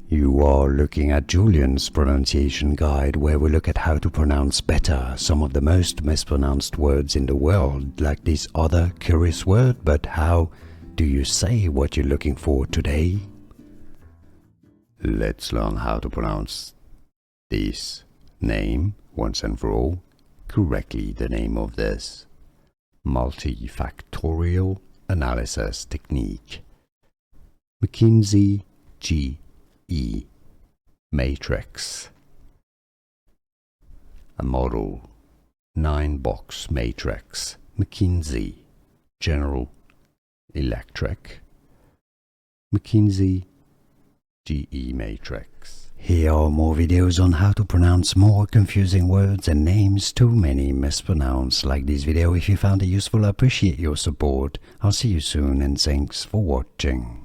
You are looking at Julian's pronunciation guide, where we look at how to pronounce better some of the most mispronounced words in the world, like this other curious word. But how do you say what you're looking for today? Let's learn how to pronounce this name once and for all correctly. The name of this multifactorial analysis technique, McKinsey GE Matrix, a model 9-box matrix, McKinsey, General Electric, McKinsey GE Matrix. Here are more videos on how to pronounce more confusing words and names too many mispronounced. Like this video if you found it useful. I appreciate your support. I'll see you soon and thanks for watching.